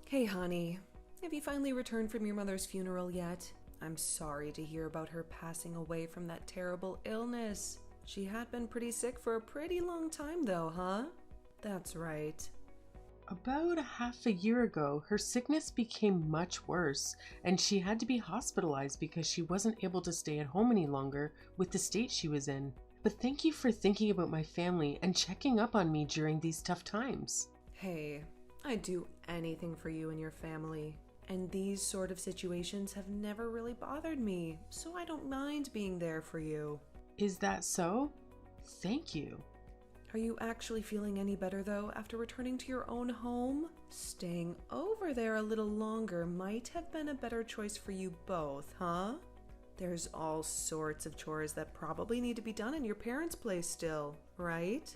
Hey honey, have you finally returned from your mother's funeral yet? I'm sorry to hear about her passing away from that terrible illness. She had been pretty sick for a pretty long time though, huh? That's right. About a half a year ago, her sickness became much worse, and she had to be hospitalized because she wasn't able to stay at home any longer with the state she was in. But thank you for thinking about my family and checking up on me during these tough times. Hey, I'd do anything for you and your family. And these sort of situations have never really bothered me, so I don't mind being there for you. Is that so? Thank you. Are you actually feeling any better though after returning to your own home? Staying over there a little longer might have been a better choice for you both, huh? There's all sorts of chores that probably need to be done in your parents' place still, right?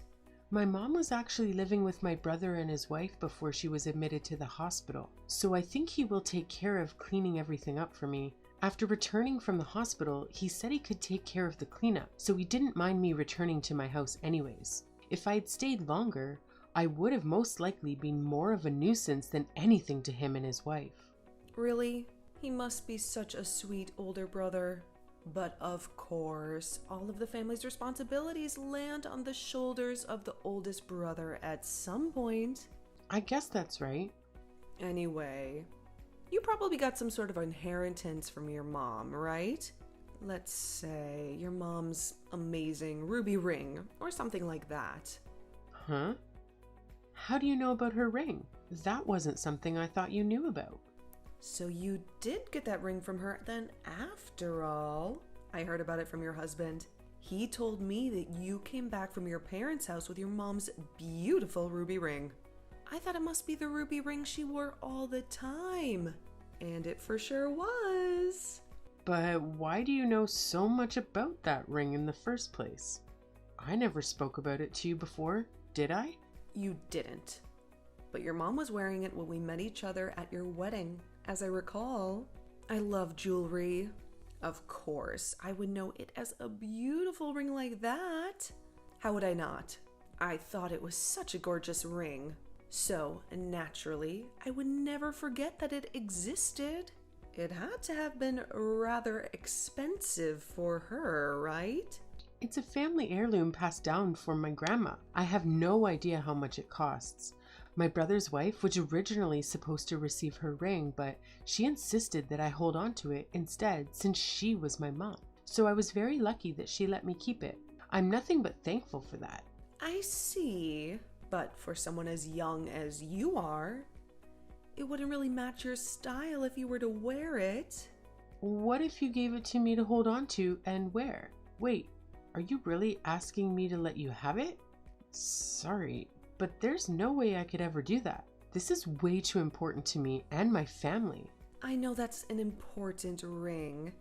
My mom was actually living with my brother and his wife before she was admitted to the hospital, so I think he will take care of cleaning everything up for me. After returning from the hospital, he said he could take care of the cleanup, so he didn't mind me returning to my house anyways. If I had stayed longer, I would have most likely been more of a nuisance than anything to him and his wife. Really? He must be such a sweet older brother. But of course, all of the family's responsibilities land on the shoulders of the oldest brother at some point. I guess that's right. Anyway, you probably got some sort of inheritance from your mom, right? Let's say your mom's amazing ruby ring or something like that. Huh? How do you know about her ring? That wasn't something I thought you knew about. So you did get that ring from her then after all. I heard about it from your husband. He told me that you came back from your parents' house with your mom's beautiful ruby ring. I thought it must be the ruby ring she wore all the time. And it for sure was. But why do you know so much about that ring in the first place? I never spoke about it to you before, did I? You didn't. But your mom was wearing it when we met each other at your wedding, as I recall. I love jewelry. Of course, I would know it as a beautiful ring like that. How would I not? I thought it was such a gorgeous ring. So, naturally, I would never forget that it existed. It had to have been rather expensive for her, right? It's a family heirloom passed down from my grandma. I have no idea how much it costs. My brother's wife was originally supposed to receive her ring, but she insisted that I hold on to it instead since she was my mom. So I was very lucky that she let me keep it. I'm nothing but thankful for that. I see. But for someone as young as you are, it wouldn't really match your style if you were to wear it. What if you gave it to me to hold on to and wear? Wait, are you really asking me to let you have it? Sorry, but there's no way I could ever do that. This is way too important to me and my family. I know that's an important ring,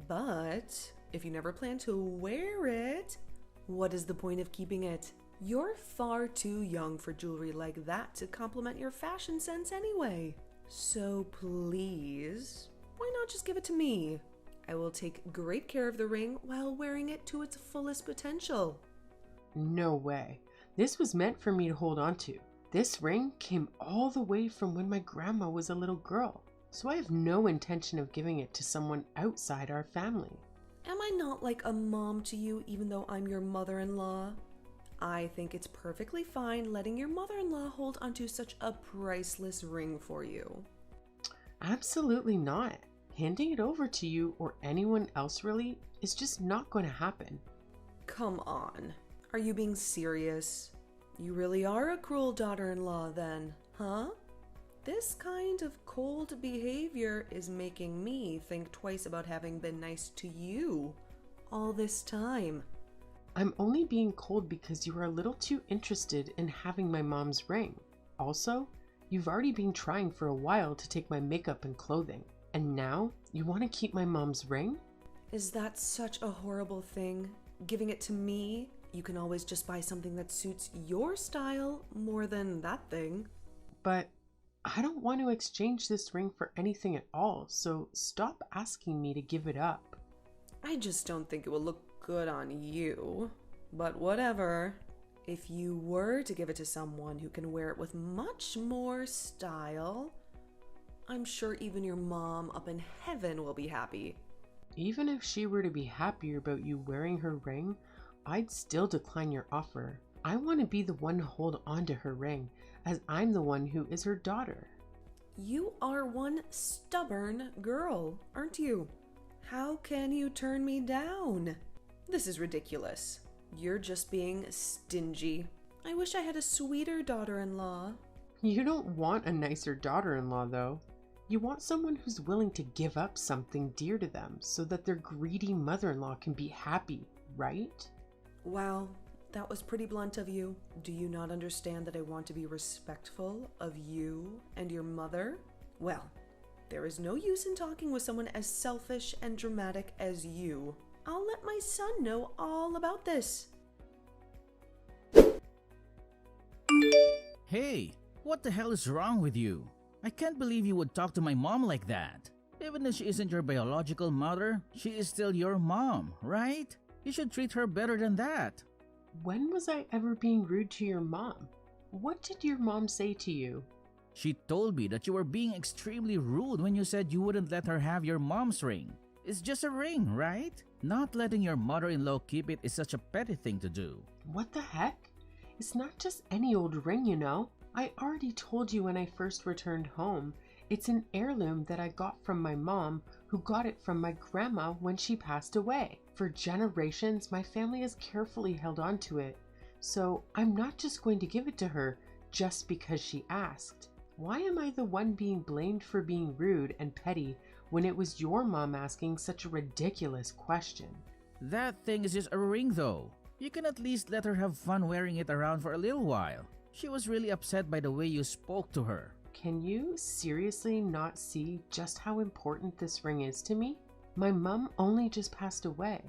but if you never plan to wear it, what is the point of keeping it? You're far too young for jewelry like that to complement your fashion sense anyway. So please, why not just give it to me? I will take great care of the ring while wearing it to its fullest potential. No way. This was meant for me to hold on to. This ring came all the way from when my grandma was a little girl, so I have no intention of giving it to someone outside our family. Am I not like a mom to you even though I'm your mother-in-law? I think it's perfectly fine letting your mother-in-law hold onto such a priceless ring for you. Absolutely not. Handing it over to you or anyone else really is just not going to happen. Come on. Are you being serious? You really are a cruel daughter-in-law then, huh? This kind of cold behavior is making me think twice about having been nice to you all this time. I'm only being cold because you are a little too interested in having my mom's ring. Also, you've already been trying for a while to take my makeup and clothing. And now you want to keep my mom's ring? Is that such a horrible thing? Giving it to me? You can always just buy something that suits your style more than that thing. But I don't want to exchange this ring for anything at all, so stop asking me to give it up. I just don't think it will look good on you. But whatever. If you were to give it to someone who can wear it with much more style, I'm sure even your mom up in heaven will be happy. Even if she were to be happier about you wearing her ring, I'd still decline your offer. I want to be the one to hold on to her ring, as I'm the one who is her daughter. You are one stubborn girl, aren't you? How can you turn me down? This is ridiculous. You're just being stingy. I wish I had a sweeter daughter-in-law. You don't want a nicer daughter-in-law, though. You want someone who's willing to give up something dear to them so that their greedy mother-in-law can be happy, right? Wow, that was pretty blunt of you. Do you not understand that I want to be respectful of you and your mother? Well, there is no use in talking with someone as selfish and dramatic as you. I'll let my son know all about this. Hey, what the hell is wrong with you? I can't believe you would talk to my mom like that. Even if she isn't your biological mother, she is still your mom, right? You should treat her better than that. When was I ever being rude to your mom? What did your mom say to you? She told me that you were being extremely rude when you said you wouldn't let her have your mom's ring. It's just a ring, right? Not letting your mother-in-law keep it is such a petty thing to do. What the heck? It's not just any old ring, you know. I already told you when I first returned home. It's an heirloom that I got from my mom, who got it from my grandma when she passed away. For generations, my family has carefully held on to it. So I'm not just going to give it to her just because she asked. Why am I the one being blamed for being rude and petty when it was your mom asking such a ridiculous question? That thing is just a ring though. You can at least let her have fun wearing it around for a little while. She was really upset by the way you spoke to her. Can you seriously not see just how important this ring is to me? My mom only just passed away.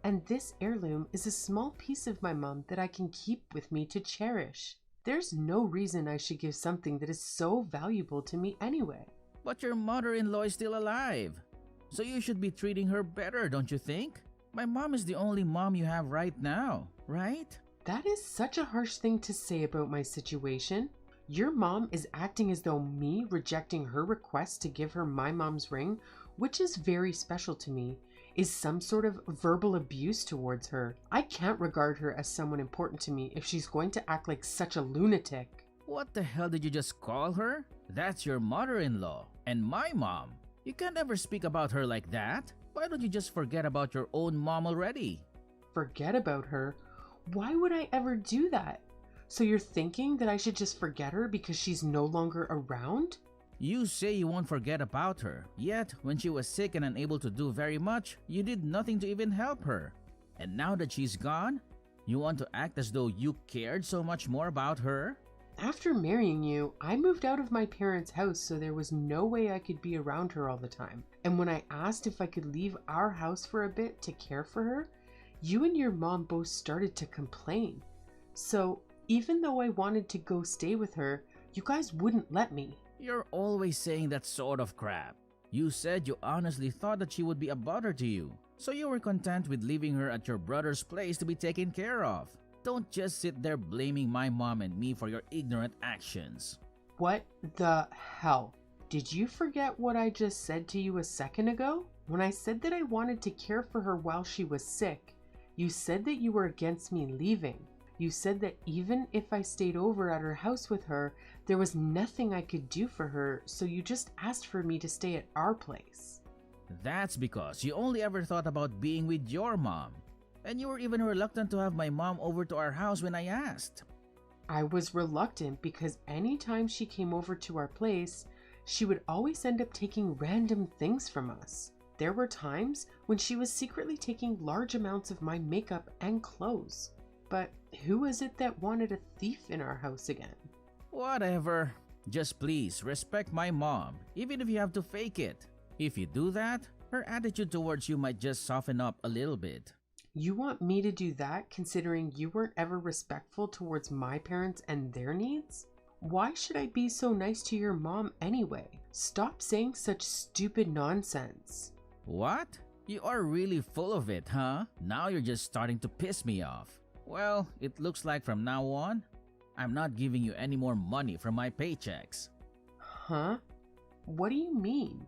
And this heirloom is a small piece of my mom that I can keep with me to cherish. There's no reason I should give something that is so valuable to me anyway. But your mother-in-law is still alive. So you should be treating her better, don't you think? My mom is the only mom you have right now, right? That is such a harsh thing to say about my situation. Your mom is acting as though me rejecting her request to give her my mom's ring, which is very special to me, is some sort of verbal abuse towards her. I can't regard her as someone important to me if she's going to act like such a lunatic. What the hell did you just call her? That's your mother-in-law and my mom. You can't ever speak about her like that. Why don't you just forget about your own mom already? Forget about her? Why would I ever do that? So you're thinking that I should just forget her because she's no longer around? You say you won't forget about her, yet when she was sick and unable to do very much, you did nothing to even help her. And now that she's gone, you want to act as though you cared so much more about her? After marrying you, I moved out of my parents' house, so there was no way I could be around her all the time. And when I asked if I could leave our house for a bit to care for her, you and your mom both started to complain. So even though I wanted to go stay with her, you guys wouldn't let me. You're always saying that sort of crap. You said you honestly thought that she would be a bother to you, so you were content with leaving her at your brother's place to be taken care of. Don't just sit there blaming my mom and me for your ignorant actions. What the hell? Did you forget what I just said to you a second ago? When I said that I wanted to care for her while she was sick, you said that you were against me leaving. You said that even if I stayed over at her house with her, there was nothing I could do for her, so you just asked for me to stay at our place. That's because you only ever thought about being with your mom. And you were even reluctant to have my mom over to our house when I asked. I was reluctant because anytime she came over to our place, she would always end up taking random things from us. There were times when she was secretly taking large amounts of my makeup and clothes. But who is it that wanted a thief in our house again? Whatever. Just please respect my mom, even if you have to fake it. If you do that, her attitude towards you might just soften up a little bit. You want me to do that considering you weren't ever respectful towards my parents and their needs? Why should I be so nice to your mom anyway? Stop saying such stupid nonsense. What? You are really full of it, huh? Now you're just starting to piss me off. Well, it looks like from now on, I'm not giving you any more money from my paychecks. Huh? What do you mean?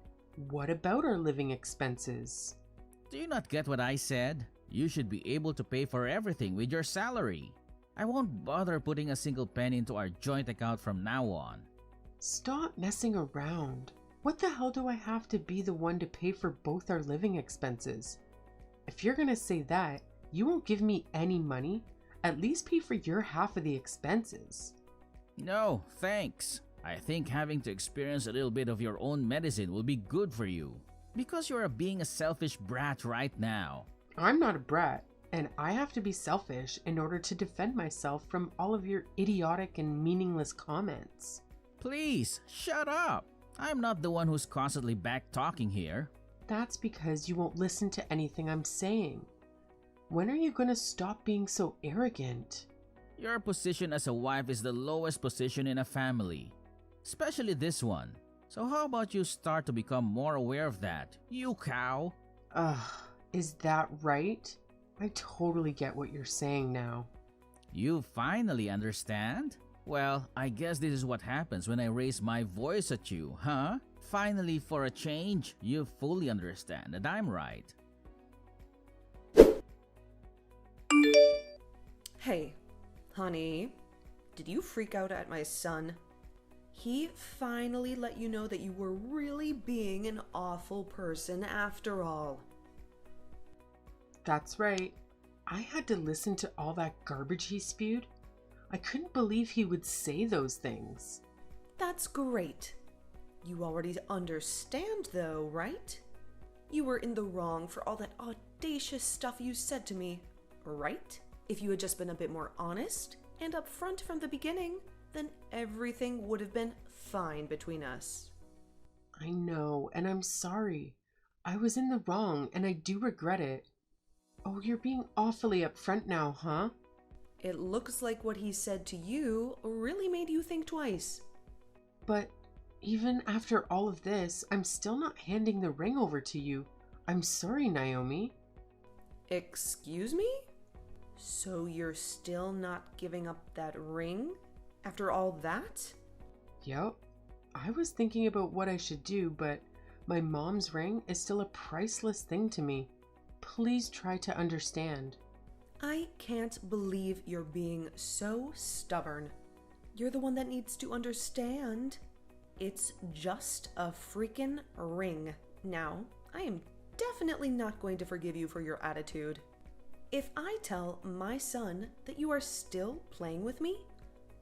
What about our living expenses? Do you not get what I said? You should be able to pay for everything with your salary. I won't bother putting a single penny into our joint account from now on. Stop messing around. What the hell do I have to be the one to pay for both our living expenses? If you're gonna say that, you won't give me any money. At least pay for your half of the expenses. No, thanks. I think having to experience a little bit of your own medicine will be good for you. Because you are being a selfish brat right now. I'm not a brat, and I have to be selfish in order to defend myself from all of your idiotic and meaningless comments. Please, shut up. I'm not the one who's constantly back-talking here. That's because you won't listen to anything I'm saying. When are you gonna stop being so arrogant? Your position as a wife is the lowest position in a family. Especially this one. So how about you start to become more aware of that, you cow? Is that right? I totally get what you're saying now. You finally understand? Well, I guess this is what happens when I raise my voice at you, huh? Finally, for a change, you fully understand that I'm right. Hey, honey, did you freak out at my son? He finally let you know that you were really being an awful person after all. That's right. I had to listen to all that garbage he spewed. I couldn't believe he would say those things. That's great. You already understand though, right? You were in the wrong for all that audacious stuff you said to me, right? If you had just been a bit more honest and upfront from the beginning, then everything would have been fine between us. I know, and I'm sorry. I was in the wrong, and I do regret it. Oh, you're being awfully upfront now, huh? It looks like what he said to you really made you think twice. But even after all of this, I'm still not handing the ring over to you. I'm sorry, Naomi. Excuse me? So you're still not giving up that ring after all that? Yep. I was thinking about what I should do, but my mom's ring is still a priceless thing to me. Please try to understand. I can't believe you're being so stubborn. You're the one that needs to understand. It's just a freaking ring. Now, I am definitely not going to forgive you for your attitude. If I tell my son that you are still playing with me,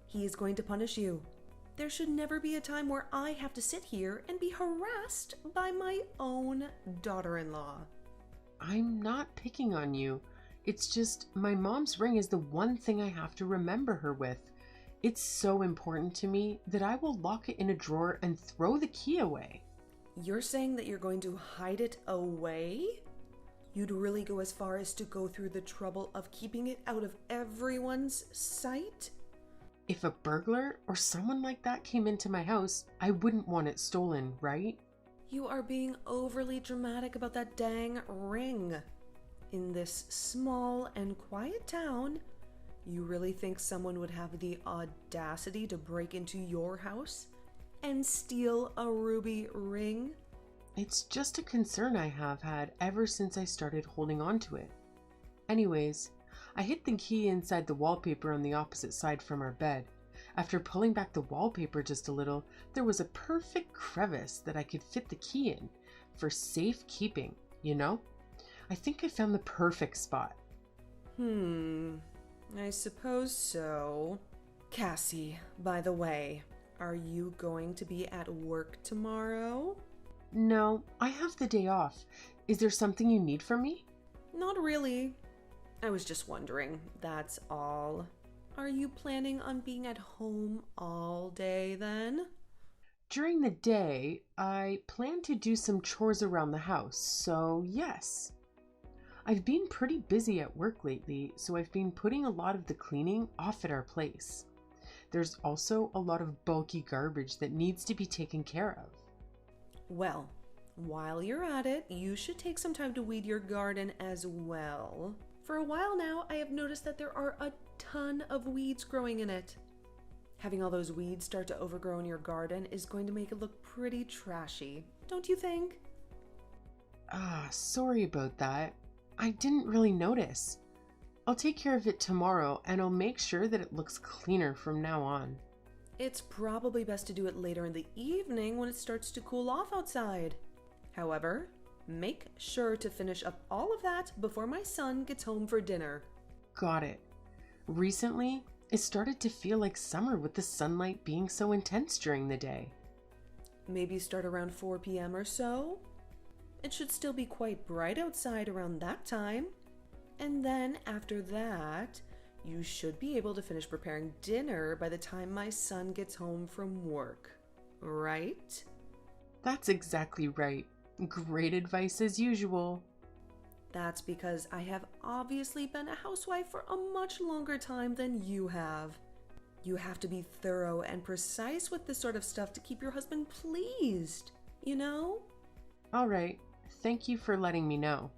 he is going to punish you. There should never be a time where I have to sit here and be harassed by my own daughter-in-law. I'm not picking on you. It's just my mom's ring is the one thing I have to remember her with. It's so important to me that I will lock it in a drawer and throw the key away. You're saying that you're going to hide it away? You'd really go as far as to go through the trouble of keeping it out of everyone's sight? If a burglar or someone like that came into my house, I wouldn't want it stolen, right? You are being overly dramatic about that dang ring. In this small and quiet town, you really think someone would have the audacity to break into your house and steal a ruby ring? It's just a concern I have had ever since I started holding on to it. Anyways, I hid the key inside the wallpaper on the opposite side from our bed. After pulling back the wallpaper just a little, there was a perfect crevice that I could fit the key in for safekeeping, you know? I think I found the perfect spot. I suppose so. Cassie, by the way, are you going to be at work tomorrow? No, I have the day off. Is there something you need from me? Not really. I was just wondering, that's all. Are you planning on being at home all day then? During the day, I plan to do some chores around the house, so yes. I've been pretty busy at work lately, so I've been putting a lot of the cleaning off at our place. There's also a lot of bulky garbage that needs to be taken care of. Well, while you're at it, you should take some time to weed your garden as well. For a while now, I have noticed that there are a ton of weeds growing in it. Having all those weeds start to overgrow in your garden is going to make it look pretty trashy, don't you think? Sorry about that. I didn't really notice. I'll take care of it tomorrow and I'll make sure that it looks cleaner from now on. It's probably best to do it later in the evening when it starts to cool off outside. However, make sure to finish up all of that before my son gets home for dinner. Got it. Recently, it started to feel like summer with the sunlight being so intense during the day. Maybe start around 4 p.m. or so. It should still be quite bright outside around that time. And then after that, you should be able to finish preparing dinner by the time my son gets home from work. Right? That's exactly right. Great advice as usual. That's because I have obviously been a housewife for a much longer time than you have. You have to be thorough and precise with this sort of stuff to keep your husband pleased, you know? All right. Thank you for letting me know.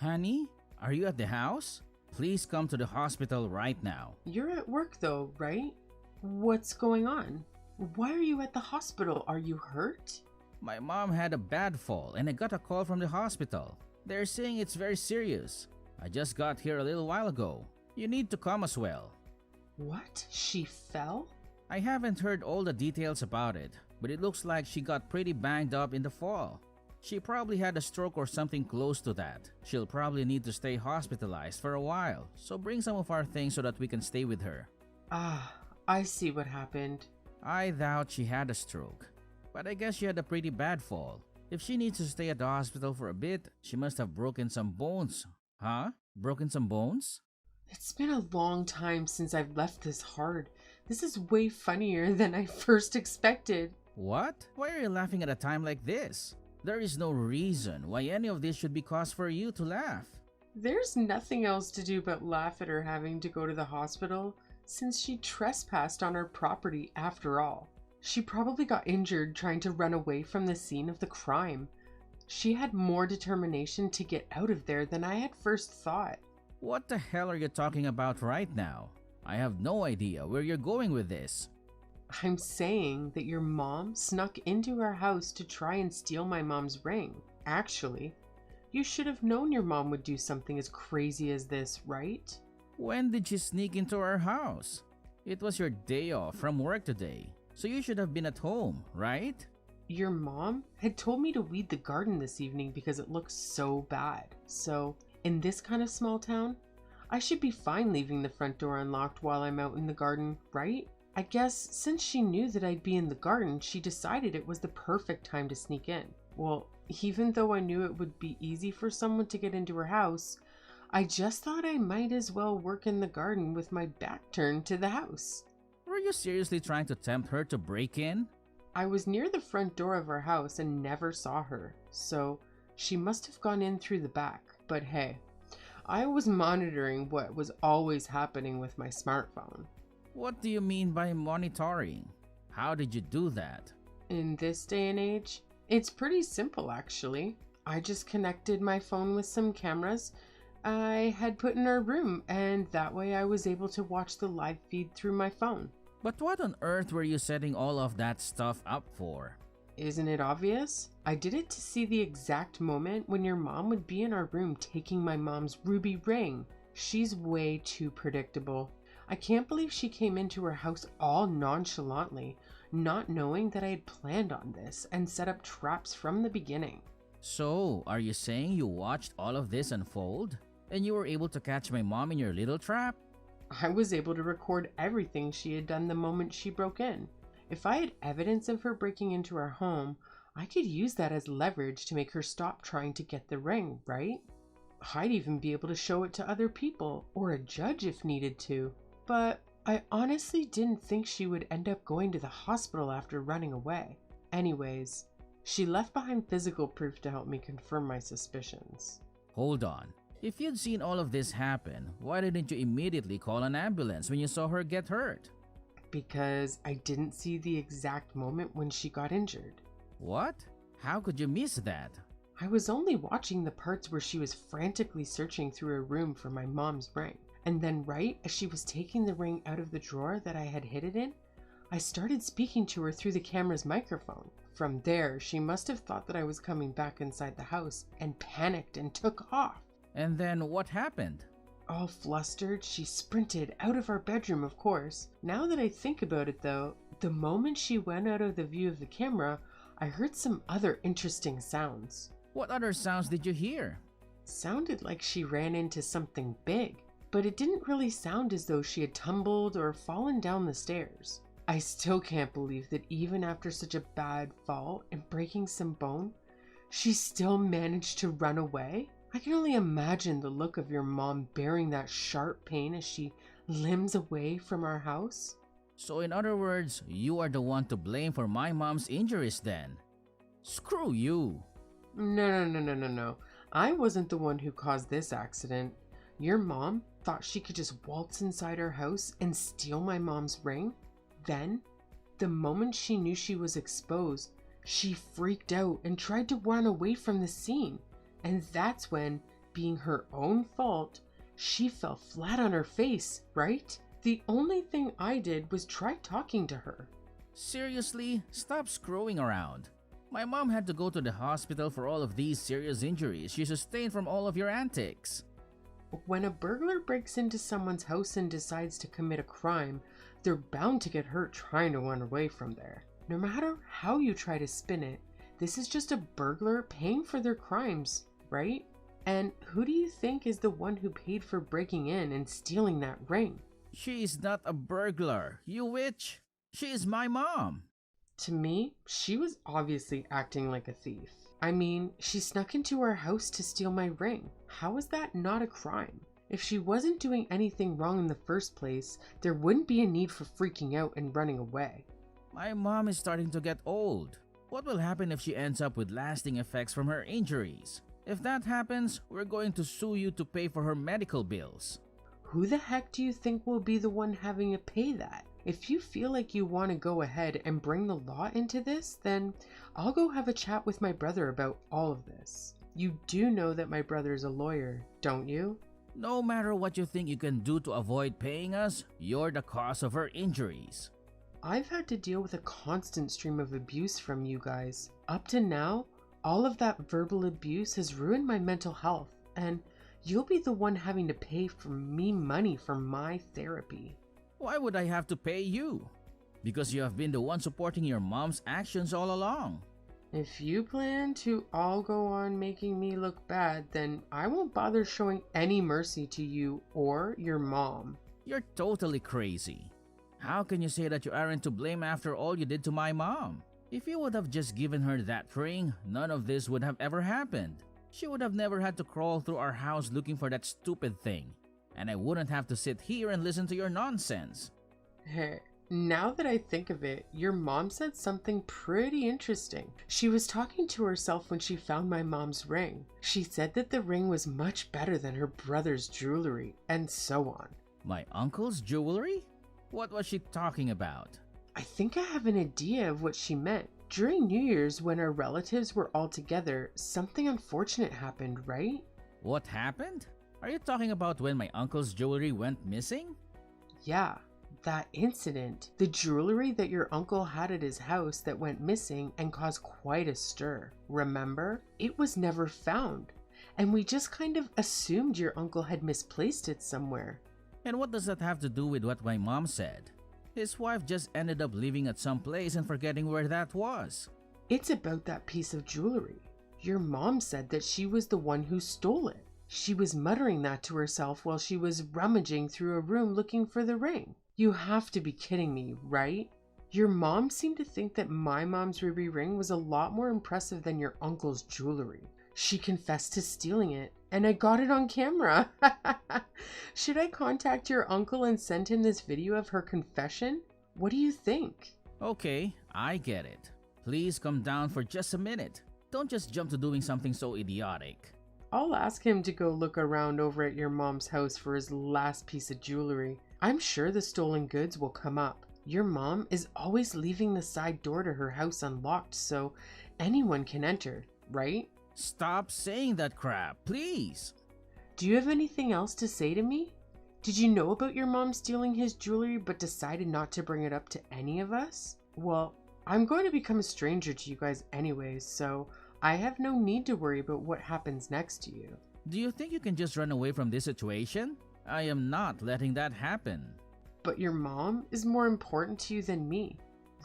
Honey, are you at the house? Please come to the hospital right now. You're at work though, right? What's going on? Why are you at the hospital? Are you hurt? My mom had a bad fall and I got a call from the hospital. They're saying it's very serious. I just got here a little while ago. You need to come as well. What? She fell? I haven't heard all the details about it, but it looks like she got pretty banged up in the fall. She probably had a stroke or something close to that. She'll probably need to stay hospitalized for a while, so bring some of our things so that we can stay with her. I see what happened. I doubt she had a stroke, but I guess she had a pretty bad fall. If she needs to stay at the hospital for a bit, she must have broken some bones. Huh? Broken some bones? It's been a long time since I've left this hard. This is way funnier than I first expected. What? Why are you laughing at a time like this? There is no reason why any of this should be cause for you to laugh. There's nothing else to do but laugh at her having to go to the hospital since she trespassed on our property after all. She probably got injured trying to run away from the scene of the crime. She had more determination to get out of there than I had first thought. What the hell are you talking about right now? I have no idea where you're going with this. I'm saying that your mom snuck into our house to try and steal my mom's ring. Actually, you should have known your mom would do something as crazy as this, right? When did she sneak into our house? It was your day off from work today, so you should have been at home, right? Your mom had told me to weed the garden this evening because it looks so bad. So, in this kind of small town, I should be fine leaving the front door unlocked while I'm out in the garden, right? I guess since she knew that I'd be in the garden, she decided it was the perfect time to sneak in. Well, even though I knew it would be easy for someone to get into her house, I just thought I might as well work in the garden with my back turned to the house. Were you seriously trying to tempt her to break in? I was near the front door of our house and never saw her, so she must have gone in through the back. But hey, I was monitoring what was always happening with my smartphone. What do you mean by monitoring? How did you do that? In this day and age, it's pretty simple actually. I just connected my phone with some cameras I had put in our room, and that way I was able to watch the live feed through my phone. But what on earth were you setting all of that stuff up for? Isn't it obvious? I did it to see the exact moment when your mom would be in our room taking my mom's ruby ring. She's way too predictable. I can't believe she came into her house all nonchalantly, not knowing that I had planned on this and set up traps from the beginning. So, are you saying you watched all of this unfold? And you were able to catch my mom in your little trap? I was able to record everything she had done the moment she broke in. If I had evidence of her breaking into our home, I could use that as leverage to make her stop trying to get the ring, right? I'd even be able to show it to other people, or a judge if needed to. But I honestly didn't think she would end up going to the hospital after running away. Anyways, she left behind physical proof to help me confirm my suspicions. Hold on. If you'd seen all of this happen, why didn't you immediately call an ambulance when you saw her get hurt? Because I didn't see the exact moment when she got injured. What? How could you miss that? I was only watching the parts where she was frantically searching through her room for my mom's ring. And then right as she was taking the ring out of the drawer that I had hid it in, I started speaking to her through the camera's microphone. From there, she must have thought that I was coming back inside the house and panicked and took off. And then what happened? All flustered, she sprinted out of our bedroom, of course. Now that I think about it though, the moment she went out of the view of the camera, I heard some other interesting sounds. What other sounds did you hear? Sounded like she ran into something big, but it didn't really sound as though she had tumbled or fallen down the stairs. I still can't believe that even after such a bad fall and breaking some bone, she still managed to run away. I can only imagine the look of your mom bearing that sharp pain as she limbs away from our house. So in other words, you are the one to blame for my mom's injuries then. Screw you. No. I wasn't the one who caused this accident. Your mom thought she could just waltz inside our house and steal my mom's ring. Then, the moment she knew she was exposed, she freaked out and tried to run away from the scene. And that's when, being her own fault, she fell flat on her face, right? The only thing I did was try talking to her. Seriously, stop screwing around. My mom had to go to the hospital for all of these serious injuries she sustained from all of your antics. When a burglar breaks into someone's house and decides to commit a crime, they're bound to get hurt trying to run away from there. No matter how you try to spin it, this is just a burglar paying for their crimes, right? And who do you think is the one who paid for breaking in and stealing that ring? She is not a burglar, you witch. She is my mom. To me, she was obviously acting like a thief. I mean, she snuck into our house to steal my ring. How is that not a crime? If she wasn't doing anything wrong in the first place, there wouldn't be a need for freaking out and running away. My mom is starting to get old. What will happen if she ends up with lasting effects from her injuries? If that happens, we're going to sue you to pay for her medical bills. Who the heck do you think will be the one having to pay that? If you feel like you want to go ahead and bring the law into this, then I'll go have a chat with my brother about all of this. You do know that my brother is a lawyer, don't you? No matter what you think you can do to avoid paying us, you're the cause of her injuries. I've had to deal with a constant stream of abuse from you guys. Up to now, all of that verbal abuse has ruined my mental health, and you'll be the one having to pay for me money for my therapy. Why would I have to pay you? Because you have been the one supporting your mom's actions all along. If you plan to all go on making me look bad, then I won't bother showing any mercy to you or your mom. You're totally crazy. How can you say that you aren't to blame after all you did to my mom? If you would have just given her that ring, none of this would have ever happened. She would have never had to crawl through our house looking for that stupid thing. And I wouldn't have to sit here and listen to your nonsense. Hey, now that I think of it, your mom said something pretty interesting. She was talking to herself when she found my mom's ring. She said that the ring was much better than her brother's jewelry, and so on. My uncle's jewelry? What was she talking about? I think I have an idea of what she meant. During New Year's, when our relatives were all together, something unfortunate happened, right? What happened? Are you talking about when my uncle's jewelry went missing? Yeah, that incident. The jewelry that your uncle had at his house that went missing and caused quite a stir. Remember? It was never found. And we just kind of assumed your uncle had misplaced it somewhere. And what does that have to do with what my mom said? His wife just ended up leaving at some place and forgetting where that was. It's about that piece of jewelry. Your mom said that she was the one who stole it. She was muttering that to herself while she was rummaging through a room looking for the ring. You have to be kidding me, right? Your mom seemed to think that my mom's ruby ring was a lot more impressive than your uncle's jewelry. She confessed to stealing it, and I got it on camera. Should I contact your uncle and send him this video of her confession? What do you think? Okay, I get it. Please come down for just a minute. Don't just jump to doing something so idiotic. I'll ask him to go look around over at your mom's house for his last piece of jewelry. I'm sure the stolen goods will come up. Your mom is always leaving the side door to her house unlocked so anyone can enter, right? Stop saying that crap, please. Do you have anything else to say to me? Did you know about your mom stealing his jewelry but decided not to bring it up to any of us? Well, I'm going to become a stranger to you guys anyways, so I have no need to worry about what happens next to you. Do you think you can just run away from this situation? I am not letting that happen. But your mom is more important to you than me,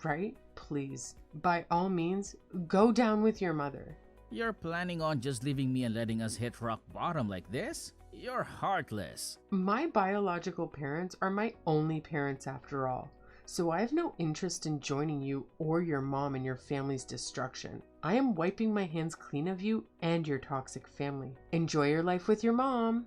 right? Please, by all means, go down with your mother. You're planning on just leaving me and letting us hit rock bottom like this? You're heartless. My biological parents are my only parents after all, so I have no interest in joining you or your mom in your family's destruction. I am wiping my hands clean of you and your toxic family. Enjoy your life with your mom.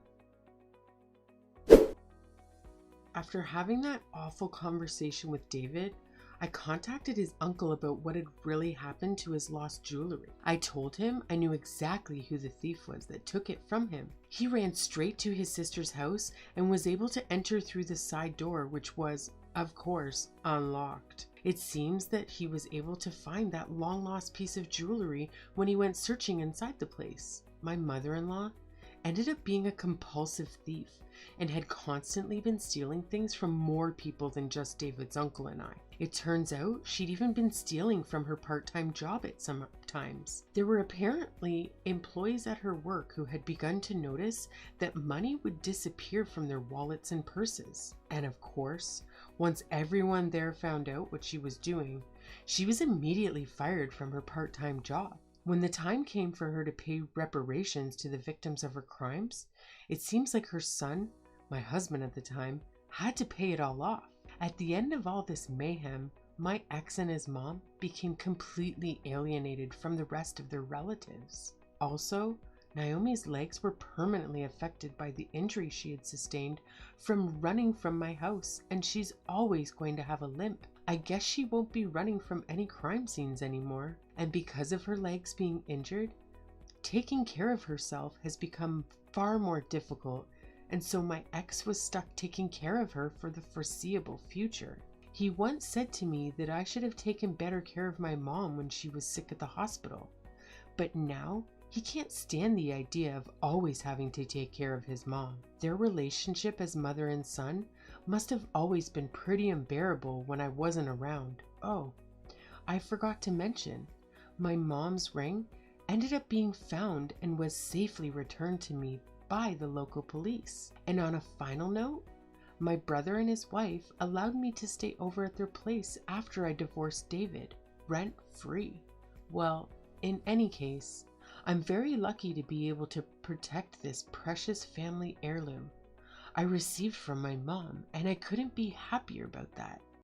After having that awful conversation with David, I contacted his uncle about what had really happened to his lost jewelry. I told him I knew exactly who the thief was that took it from him. He ran straight to his sister's house and was able to enter through the side door, which was, of course, unlocked. It seems that he was able to find that long-lost piece of jewelry when he went searching inside the place. My mother-in-law ended up being a compulsive thief and had constantly been stealing things from more people than just David's uncle and I. It turns out she'd even been stealing from her part-time job at some times. There were apparently employees at her work who had begun to notice that money would disappear from their wallets and purses. And of course, once everyone there found out what she was doing, she was immediately fired from her part-time job. When the time came for her to pay reparations to the victims of her crimes, it seems like her son, my husband at the time, had to pay it all off. At the end of all this mayhem, my ex and his mom became completely alienated from the rest of their relatives. Also, Naomi's legs were permanently affected by the injury she had sustained from running from my house, and she's always going to have a limp. I guess she won't be running from any crime scenes anymore. And because of her legs being injured, taking care of herself has become far more difficult, and so my ex was stuck taking care of her for the foreseeable future. He once said to me that I should have taken better care of my mom when she was sick at the hospital, but now he can't stand the idea of always having to take care of his mom. Their relationship as mother and son must have always been pretty unbearable when I wasn't around. Oh, I forgot to mention, my mom's ring ended up being found and was safely returned to me by the local police. And on a final note, my brother and his wife allowed me to stay over at their place after I divorced David, rent-free. Well, in any case, I'm very lucky to be able to protect this precious family heirloom I received from my mom, and I couldn't be happier about that.